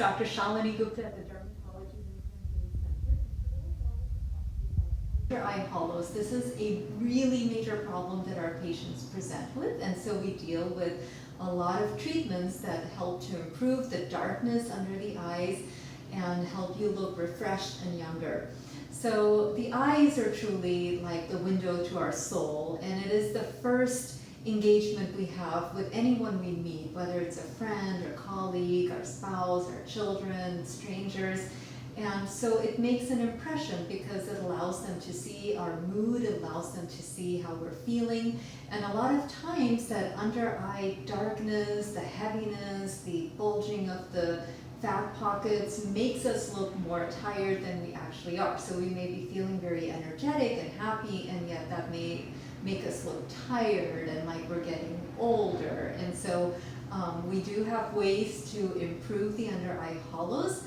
Dr. Shalini Gupta at the Dermatology Center. Eye hollows. This is a really major problem that our patients present with, and so we deal with a lot of treatments that help to improve the darkness under the eyes and help you look refreshed and younger. So the eyes are truly like the window to our soul, and it is the first engagement we have with anyone we meet, whether it's a friend or colleague, our spouse, our children, strangers. And so it makes an impression because it allows them to see our mood, it allows them to see how we're feeling. And a lot of times that under eye darkness, the heaviness, the bulging of the fat pockets makes us look more tired than we actually are. So we may be feeling very energetic and happy, and yet that may make us look tired and like we're getting older. And so we do have ways to improve the under eye hollows.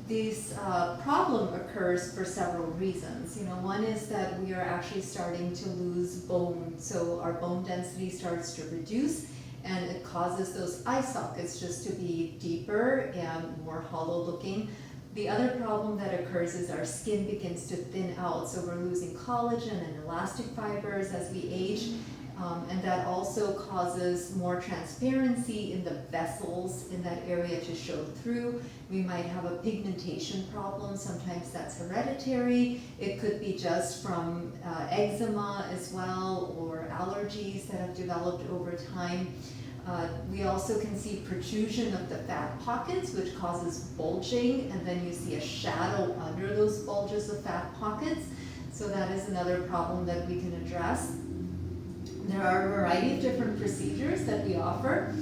This problem occurs for several reasons. One is that we are actually starting to lose bone, so our bone density starts to reduce, and it causes those eye sockets just to be deeper and more hollow looking. The other problem that occurs is our skin begins to thin out, so we're losing collagen and elastic fibers as we age, and that also causes more transparency in the vessels in that area to show through. We might have a pigmentation problem. Sometimes that's hereditary. It could be just from eczema as well, or allergies that have developed over time. We also can see protrusion of the fat pockets, which causes bulging, and then you see a shadow under those bulges of fat pockets. So that is another problem that we can address. There are a variety of different procedures that we offer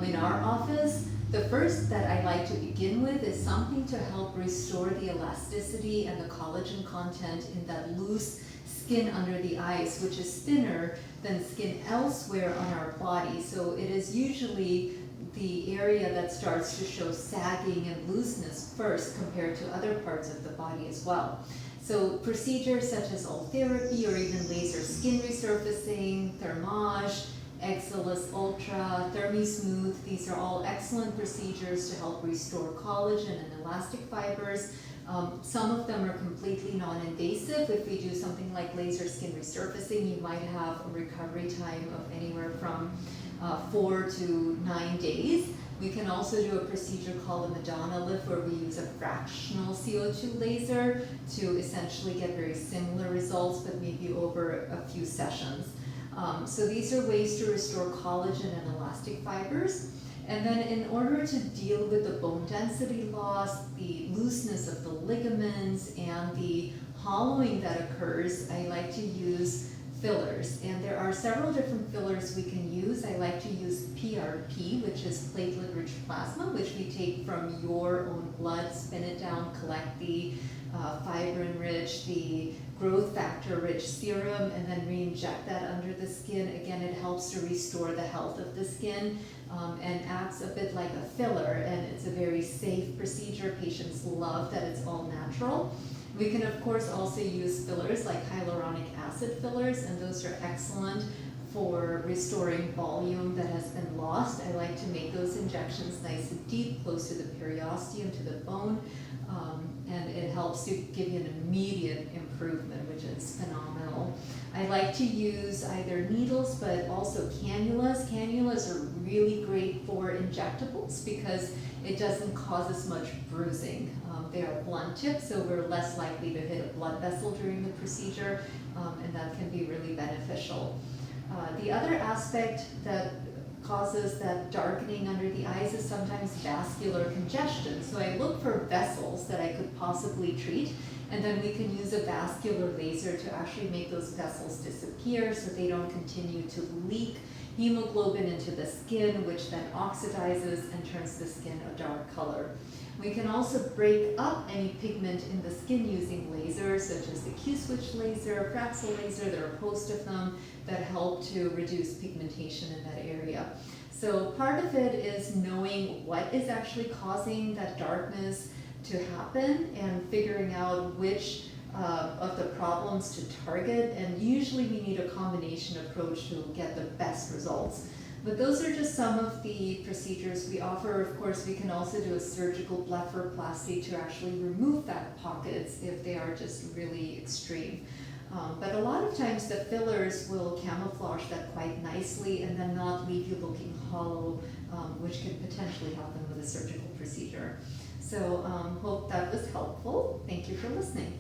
in our office. The first that I like to begin with is something to help restore the elasticity and the collagen content in that loose skin under the eyes, which is thinner than skin elsewhere on our body. So it is usually the area that starts to show sagging and looseness first compared to other parts of the body as well. So procedures such as therapy or even laser skin resurfacing, thermage, Exilis Ultra, ThermiSmooth, these are all excellent procedures to help restore collagen and elastic fibers. Some of them are completely non-invasive. If we do something like laser skin resurfacing, you might have a recovery time of anywhere from 4 to 9 days. We can also do a procedure called a Madonna lift, where we use a fractional CO2 laser to essentially get very similar results, but maybe over a few sessions. So these are ways to restore collagen and elastic fibers. And then in order to deal with the bone density loss, the looseness of the ligaments, and the hollowing that occurs, I like to use fillers. And there are several different fillers we can use. I like to use PRP, which is platelet-rich plasma, which we take from your own blood, spin it down, collect the fibrin-rich, the growth factor-rich serum, and then re-inject that under the skin. Again, it helps to restore the health of the skin and acts a bit like a filler, and it's a very safe procedure. Patients love that it's all natural. We can, of course, also use fillers like hyaluronic acid fillers, and those are excellent for restoring volume that has been lost. I like to make those injections nice and deep, close to the periosteum, to the bone, and it helps to give you an immediate improvement, which is phenomenal. I like to use either needles, but also cannulas. Cannulas are really great for injectables because it doesn't cause as much bruising. They are blunt tips, so we're less likely to hit a blood vessel during the procedure, and that can be really beneficial. The other aspect that causes that darkening under the eyes is sometimes vascular congestion. So I look for vessels that I could possibly treat, and then we can use a vascular laser to actually make those vessels disappear so they don't continue to leak hemoglobin into the skin, which then oxidizes and turns the skin a dark color. We can also break up any pigment in the skin using lasers, such as the Q-switch laser, Fraxel laser. There are a host of them that help to reduce pigmentation in that area. So part of it is knowing what is actually causing that darkness to happen and figuring out which of the problems to target, and usually we need a combination approach to get the best results. But those are just some of the procedures we offer. Of course, we can also do a surgical blepharoplasty to actually remove that pockets if they are just really extreme. But a lot of times the fillers will camouflage that quite nicely and then not leave you looking hollow, which can potentially help them with a surgical procedure. So hope that was helpful. Thank you for listening.